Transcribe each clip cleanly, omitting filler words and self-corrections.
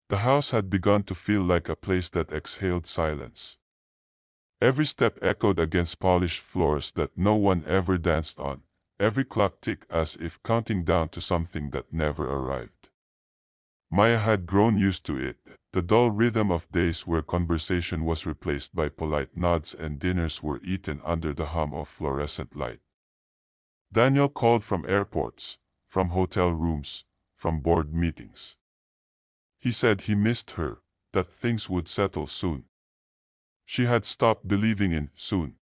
The house had begun to feel like a place that exhaled silence. Every step echoed against polished floors that no one ever danced on, every clock ticked as if counting down to something that never arrived. Maya had grown used to it, the dull rhythm of days where conversation was replaced by polite nods and dinners were eaten under the hum of fluorescent light. Daniel called from airports, from hotel rooms, from board meetings. He said he missed her, that things would settle soon. She had stopped believing in soon.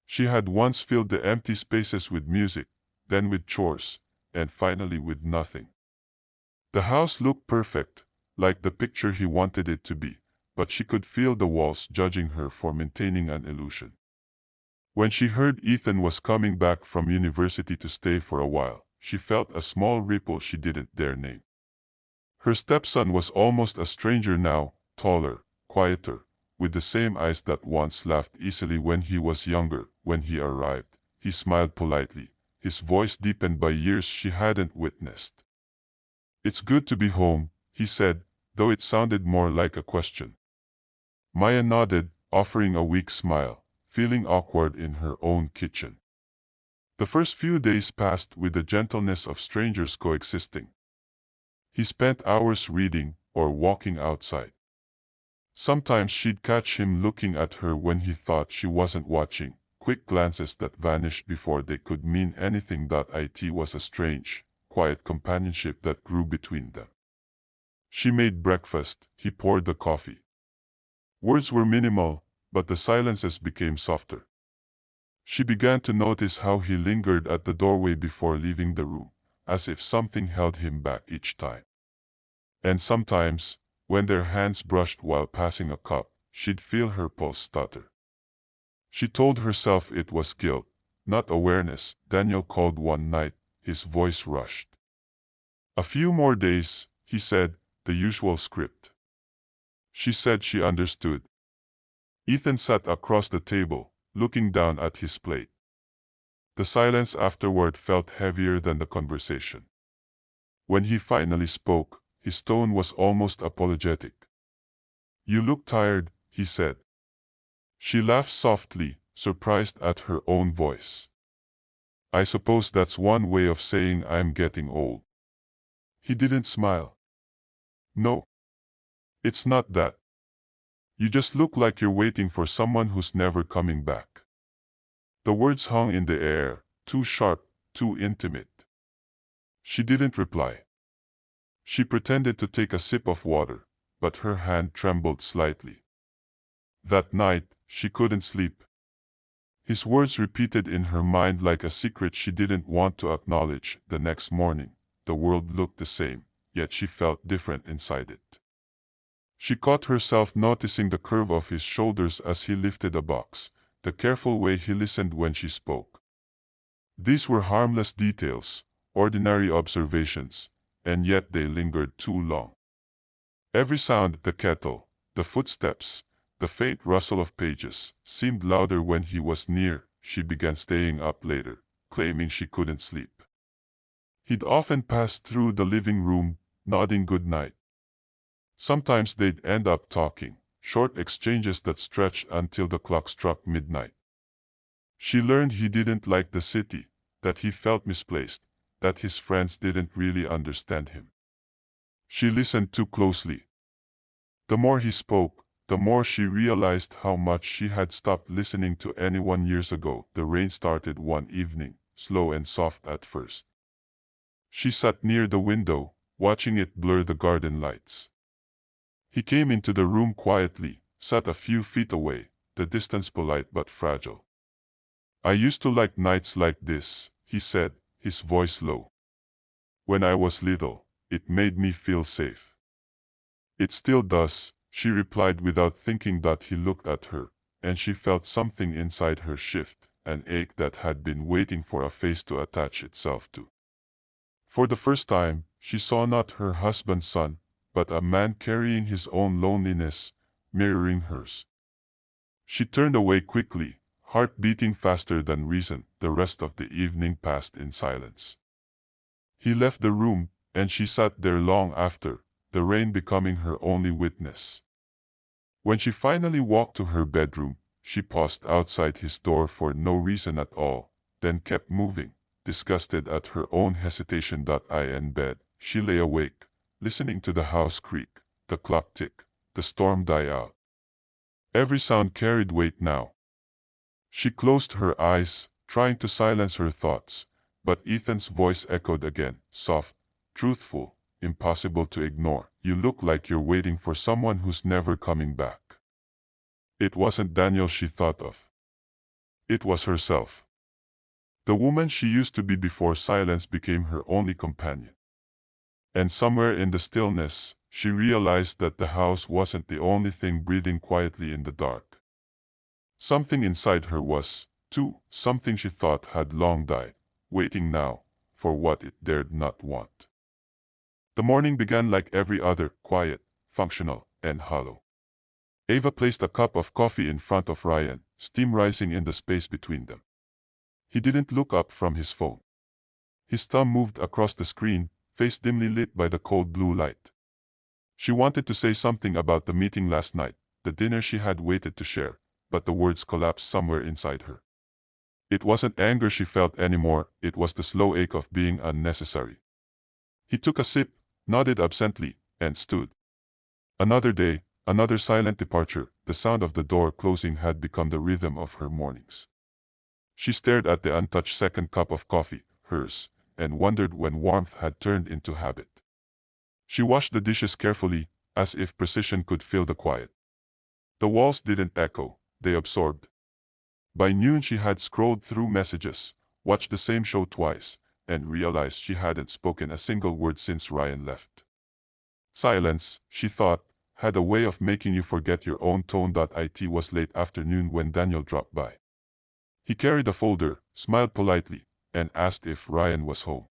She had once filled the empty spaces with music, then with chores, and finally with nothing. The house looked perfect, like the picture he wanted it to be, but she could feel the walls judging her for maintaining an illusion. When she heard Ethan was coming back from university to stay for a while, she felt a small ripple she didn't dare name. Her stepson was almost a stranger now, taller, quieter, with the same eyes that once laughed easily when he was younger. When he arrived, he smiled politely, his voice deepened by years she hadn't witnessed. "It's good to be home," he said, though it sounded more like a question. Maya nodded, offering a weak smile, feeling awkward in her own kitchen. The first few days passed with the gentleness of strangers coexisting. He spent hours reading or walking outside. Sometimes she'd catch him looking at her when he thought she wasn't watching, quick glances that vanished before they could mean anything. It was a strange, quiet companionship that grew between them. She made breakfast, he poured the coffee. Words were minimal, but the silences became softer. She began to notice how he lingered at the doorway before leaving the room, as if something held him back each time. And sometimes, when their hands brushed while passing a cup, she'd feel her pulse stutter. She told herself it was guilt, not awareness. Daniel called one night, his voice rushed. "A few more days," he said, the usual script. She said she understood. Ethan sat across the table, looking down at his plate. The silence afterward felt heavier than the conversation. When he finally spoke, his tone was almost apologetic. "You look tired," he said. She laughed softly, surprised at her own voice. "I suppose that's one way of saying I'm getting old." He didn't smile. "No. It's not that. You just look like you're waiting for someone who's never coming back." The words hung in the air, too sharp, too intimate. She didn't reply. She pretended to take a sip of water, but her hand trembled slightly. That night, she couldn't sleep. His words repeated in her mind like a secret she didn't want to acknowledge. The next morning, the world looked the same, yet she felt different inside it. She caught herself noticing the curve of his shoulders as he lifted a box, the careful way he listened when she spoke. These were harmless details, ordinary observations, and yet they lingered too long. Every sound, the kettle, the footsteps, the faint rustle of pages, seemed louder when he was near. She began staying up later, claiming she couldn't sleep. He'd often pass through the living room, nodding goodnight. Sometimes they'd end up talking, short exchanges that stretched until the clock struck midnight. She learned he didn't like the city, that he felt misplaced, that his friends didn't really understand him. She listened too closely. The more he spoke, the more she realized how much she had stopped listening to anyone years ago. The rain started one evening, slow and soft at first. She sat near the window, watching it blur the garden lights. He came into the room quietly, sat a few feet away, the distance polite but fragile. "I used to like nights like this," he said, his voice low. "When I was little, it made me feel safe." "It still does," she replied without thinking. That he looked at her, and she felt something inside her shift, an ache that had been waiting for a face to attach itself to. For the first time, she saw not her husband's son, but a man carrying his own loneliness, mirroring hers. She turned away quickly, heart beating faster than reason. The rest of the evening passed in silence. He left the room, and she sat there long after, the rain becoming her only witness. When she finally walked to her bedroom, she paused outside his door for no reason at all, then kept moving, disgusted at her own hesitation. In bed, she lay awake, listening to the house creak, the clock tick, the storm die out. Every sound carried weight now. She closed her eyes, trying to silence her thoughts, but Ethan's voice echoed again, soft, truthful, impossible to ignore. You look like you're waiting for someone who's never coming back. It wasn't Daniel she thought of. It was herself. The woman she used to be before silence became her only companion. And somewhere in the stillness, she realized that the house wasn't the only thing breathing quietly in the dark. Something inside her was, too, something she thought had long died, waiting now, for what it dared not want. The morning began like every other, quiet, functional, and hollow. Ava placed a cup of coffee in front of Ryan, steam rising in the space between them. He didn't look up from his phone. His thumb moved across the screen, face dimly lit by the cold blue light. She wanted to say something about the meeting last night, the dinner she had waited to share, but the words collapsed somewhere inside her. It wasn't anger she felt anymore, it was the slow ache of being unnecessary. He took a sip, nodded absently, and stood. Another day, another silent departure. The sound of the door closing had become the rhythm of her mornings. She stared at the untouched second cup of coffee, hers, and wondered when warmth had turned into habit. She washed the dishes carefully, as if precision could fill the quiet. The walls didn't echo, they absorbed. By noon she had scrolled through messages, watched the same show twice, and realized she hadn't spoken a single word since Ryan left. Silence, she thought, had a way of making you forget your own tone. It was late afternoon when Daniel dropped by. He carried a folder, smiled politely, and asked if Ryan was home.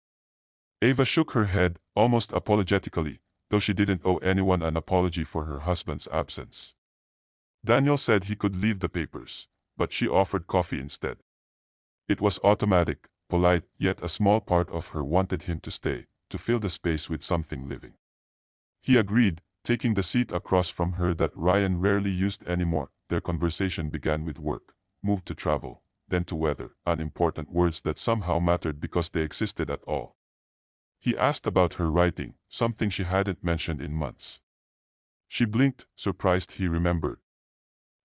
Ava shook her head, almost apologetically, though she didn't owe anyone an apology for her husband's absence. Daniel said he could leave the papers, but she offered coffee instead. It was automatic, polite, yet a small part of her wanted him to stay, to fill the space with something living. He agreed, taking the seat across from her that Ryan rarely used anymore. Their conversation began with work, moved to travel, then to weather, unimportant words that somehow mattered because they existed at all. He asked about her writing, something she hadn't mentioned in months. She blinked, surprised he remembered.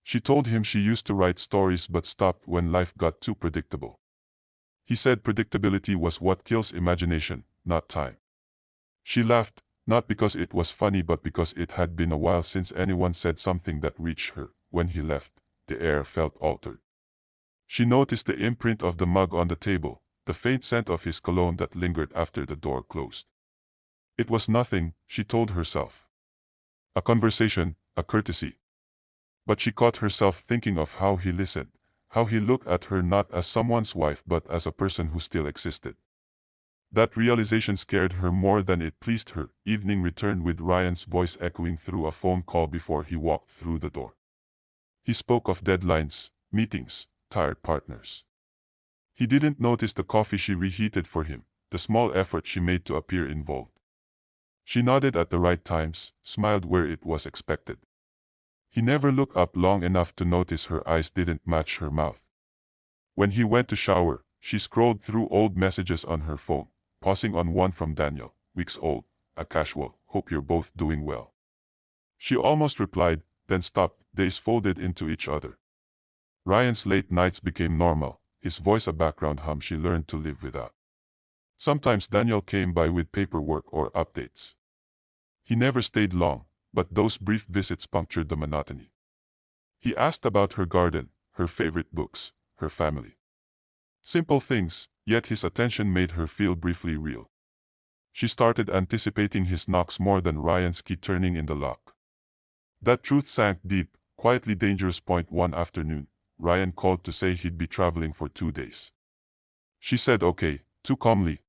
She told him she used to write stories but stopped when life got too predictable. He said predictability was what kills imagination, not time. She laughed, not because it was funny but because it had been a while since anyone said something that reached her. When he left, the air felt altered. She noticed the imprint of the mug on the table, the faint scent of his cologne that lingered after the door closed. It was nothing, she told herself. A conversation, a courtesy. But she caught herself thinking of how he listened, how he looked at her not as someone's wife but as a person who still existed. That realization scared her more than it pleased her. Evening returned with Ryan's voice echoing through a phone call before he walked through the door. He spoke of deadlines, meetings, tired partners. He didn't notice the coffee she reheated for him, the small effort she made to appear involved. She nodded at the right times, smiled where it was expected. He never looked up long enough to notice her eyes didn't match her mouth. When he went to shower, she scrolled through old messages on her phone, pausing on one from Daniel, weeks old, a casual, "Hope you're both doing well." She almost replied, then stopped, days folded into each other. Ryan's late nights became normal, his voice a background hum she learned to live without. Sometimes Daniel came by with paperwork or updates. He never stayed long, but those brief visits punctured the monotony. He asked about her garden, her favorite books, her family. Simple things, yet his attention made her feel briefly real. She started anticipating his knocks more than Ryan's key turning in the lock. That truth sank deep, quietly dangerous. One afternoon, Ryan called to say he'd be traveling for 2 days. She said okay, too calmly.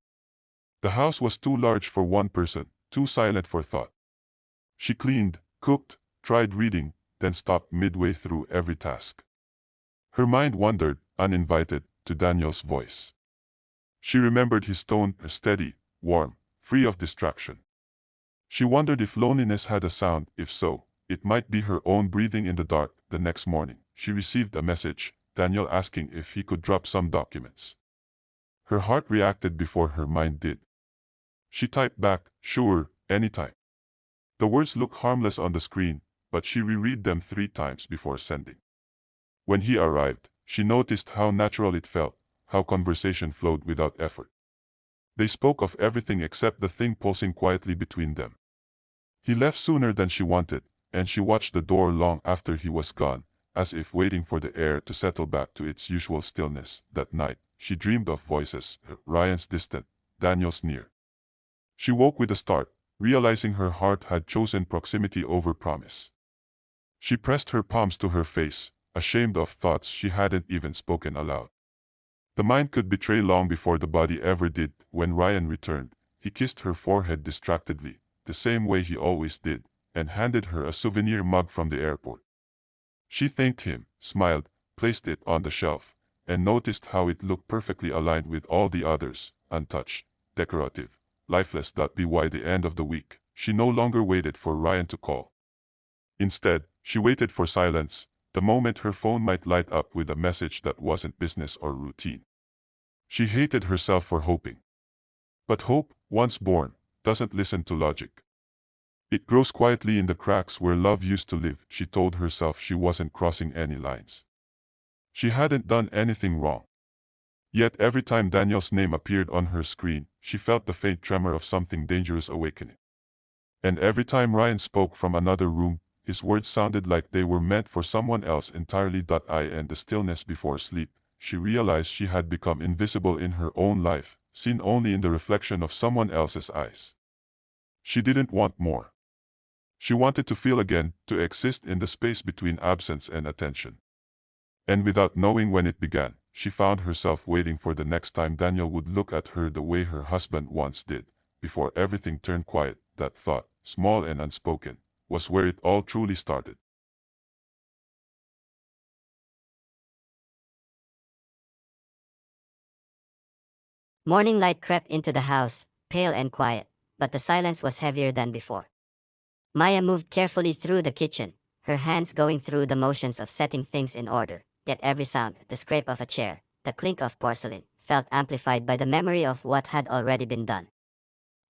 The house was too large for one person, too silent for thought. She cleaned, cooked, tried reading, then stopped midway through every task. Her mind wandered, uninvited, to Daniel's voice. She remembered his tone, steady, warm, free of distraction. She wondered if loneliness had a sound. If so, it might be her own breathing in the dark. The next morning, she received a message, Daniel asking if he could drop some documents. Her heart reacted before her mind did. She typed back, "Sure, anytime." The words looked harmless on the screen, but she reread them 3 times before sending. When he arrived, she noticed how natural it felt, how conversation flowed without effort. They spoke of everything except the thing pulsing quietly between them. He left sooner than she wanted, and she watched the door long after he was gone, as if waiting for the air to settle back to its usual stillness. That night, she dreamed of voices, Ryan's distant, Daniel's near. She woke with a start, realizing her heart had chosen proximity over promise. She pressed her palms to her face, ashamed of thoughts she hadn't even spoken aloud. The mind could betray long before the body ever did. When Ryan returned, he kissed her forehead distractedly, the same way he always did, and handed her a souvenir mug from the airport. She thanked him, smiled, placed it on the shelf, and noticed how it looked perfectly aligned with all the others, untouched, decorative, lifeless. By the end of the week, she no longer waited for Ryan to call. Instead, she waited for silence, the moment her phone might light up with a message that wasn't business or routine. She hated herself for hoping. But hope, once born, doesn't listen to logic. It grows quietly in the cracks where love used to live. She told herself she wasn't crossing any lines. She hadn't done anything wrong. Yet every time Daniel's name appeared on her screen, she felt the faint tremor of something dangerous awakening. And every time Ryan spoke from another room, his words sounded like they were meant for someone else entirely. In the stillness before sleep, she realized she had become invisible in her own life, seen only in the reflection of someone else's eyes. She didn't want more. She wanted to feel again, to exist in the space between absence and attention. And without knowing when it began, she found herself waiting for the next time Daniel would look at her the way her husband once did, before everything turned quiet. That thought, small and unspoken, was where it all truly started. Morning light crept into the house, pale and quiet, but the silence was heavier than before. Maya moved carefully through the kitchen, her hands going through the motions of setting things in order, yet every sound, the scrape of a chair, the clink of porcelain, felt amplified by the memory of what had already been done.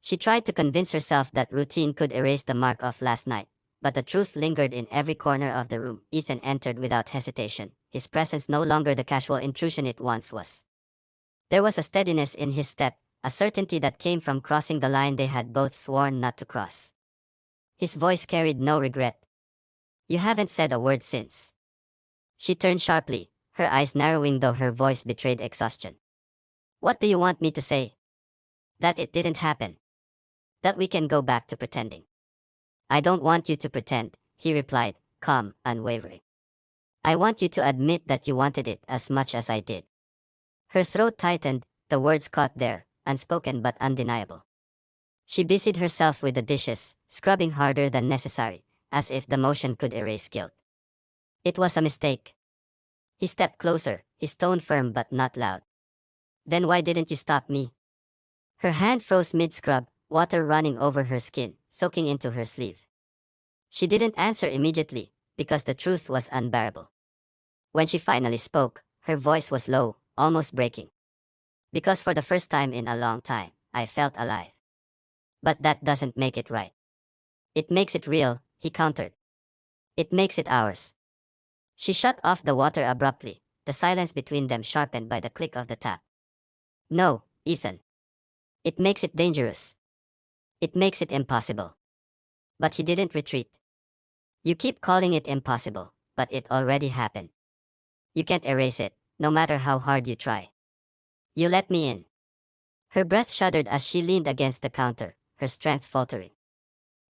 She tried to convince herself that routine could erase the mark of last night, but the truth lingered in every corner of the room. Ethan entered without hesitation, his presence no longer the casual intrusion it once was. There was a steadiness in his step, a certainty that came from crossing the line they had both sworn not to cross. His voice carried no regret. "You haven't said a word since." She turned sharply, her eyes narrowing though her voice betrayed exhaustion. "What do you want me to say? That it didn't happen? That we can go back to pretending?" "I don't want you to pretend," he replied, calm, unwavering. "I want you to admit that you wanted it as much as I did." Her throat tightened, the words caught there, unspoken but undeniable. She busied herself with the dishes, scrubbing harder than necessary, as if the motion could erase guilt. "It was a mistake." He stepped closer, his tone firm but not loud. "Then why didn't you stop me?" Her hand froze mid-scrub, water running over her skin, soaking into her sleeve. She didn't answer immediately, because the truth was unbearable. When she finally spoke, her voice was low, almost breaking. "Because for the first time in a long time, I felt alive." "But that doesn't make it right." "It makes it real," he countered. "It makes it ours." She shut off the water abruptly, the silence between them sharpened by the click of the tap. "No, Ethan. It makes it dangerous. It makes it impossible." But he didn't retreat. "You keep calling it impossible, but it already happened. You can't erase it, no matter how hard you try. You let me in." Her breath shuddered as she leaned against the counter, her strength faltering.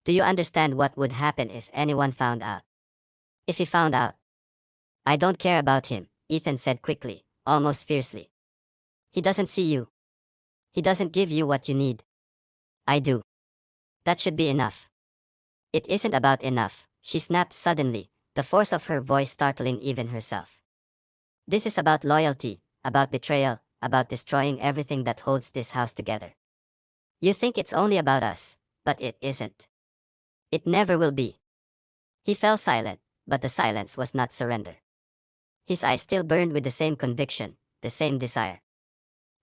"Do you understand what would happen if anyone found out?" "If he found out?" "I don't care about him," Ethan said quickly, almost fiercely. "He doesn't see you. He doesn't give you what you need. I do. That should be enough." "It isn't about enough," she snapped suddenly, the force of her voice startling even herself. "This is about loyalty, about betrayal, about destroying everything that holds this house together. You think it's only about us, but it isn't." It never will be. He fell silent, but the silence was not surrender. His eyes still burned with the same conviction, the same desire.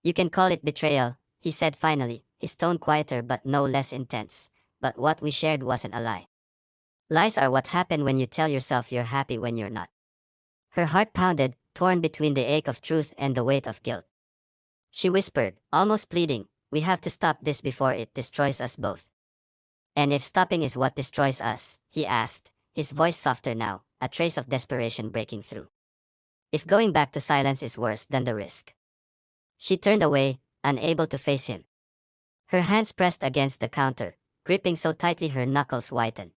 You can call it betrayal, he said finally, his tone quieter but no less intense. But what we shared wasn't a lie. Lies are what happen when you tell yourself you're happy when you're not. Her heart pounded, torn between the ache of truth and the weight of guilt. She whispered, almost pleading, we have to stop this before it destroys us both. And if stopping is what destroys us, he asked, his voice softer now, a trace of desperation breaking through. If going back to silence is worse than the risk. She turned away, unable to face him. Her hands pressed against the counter, gripping so tightly her knuckles whitened.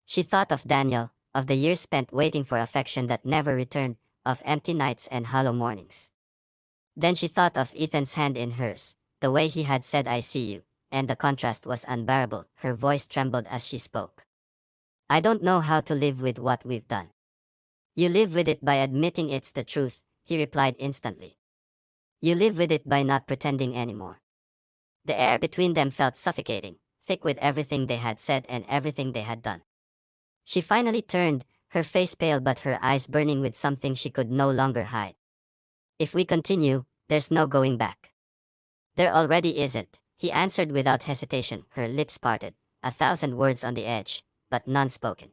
She thought of Daniel, of the years spent waiting for affection that never returned, of empty nights and hollow mornings. Then she thought of Ethan's hand in hers, the way he had said I see you, and the contrast was unbearable. Her voice trembled as she spoke. I don't know how to live with what we've done. You live with it by admitting it's the truth, he replied instantly. You live with it by not pretending anymore. The air between them felt suffocating, thick with everything they had said and everything they had done. She finally turned, her face pale but her eyes burning with something she could no longer hide. If we continue, there's no going back. There already isn't, he answered without hesitation, her lips parted, 1,000 words on the edge, but none spoken.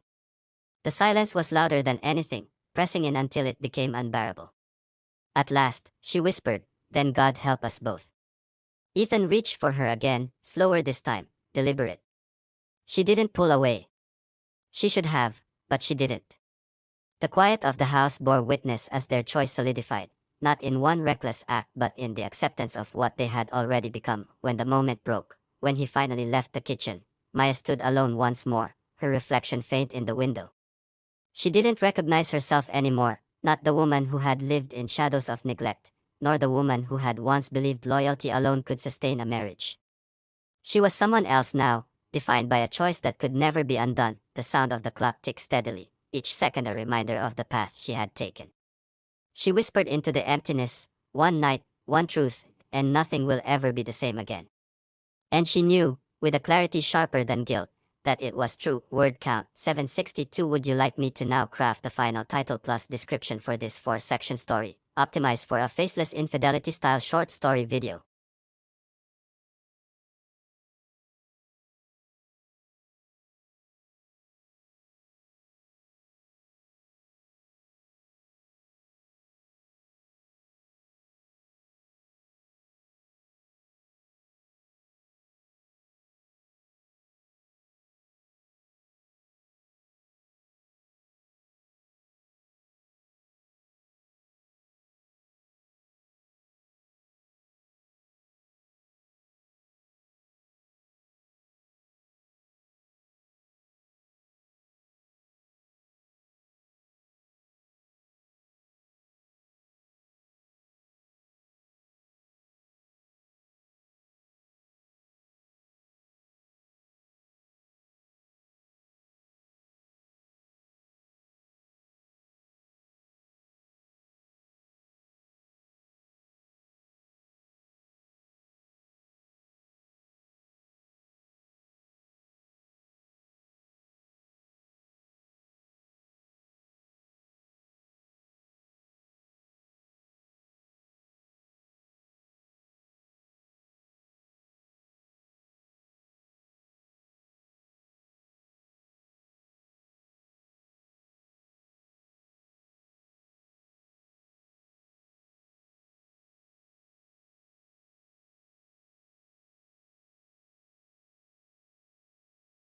The silence was louder than anything, pressing in until it became unbearable. At last, she whispered, then God help us both. Ethan reached for her again, slower this time, deliberate. She didn't pull away. She should have, but she didn't. The quiet of the house bore witness as their choice solidified, not in one reckless act but in the acceptance of what they had already become. When the moment broke, when he finally left the kitchen, Maya stood alone once more, her reflection faint in the window. She didn't recognize herself anymore, not the woman who had lived in shadows of neglect, nor the woman who had once believed loyalty alone could sustain a marriage. She was someone else now, defined by a choice that could never be undone. The sound of the clock ticked steadily, each second a reminder of the path she had taken. She whispered into the emptiness, one night, one truth, and nothing will ever be the same again. And she knew, with a clarity sharper than guilt, that it was true. Word count 762. Would you like me to now craft the final title plus description for this 4-section story, optimized for a faceless infidelity style short story video?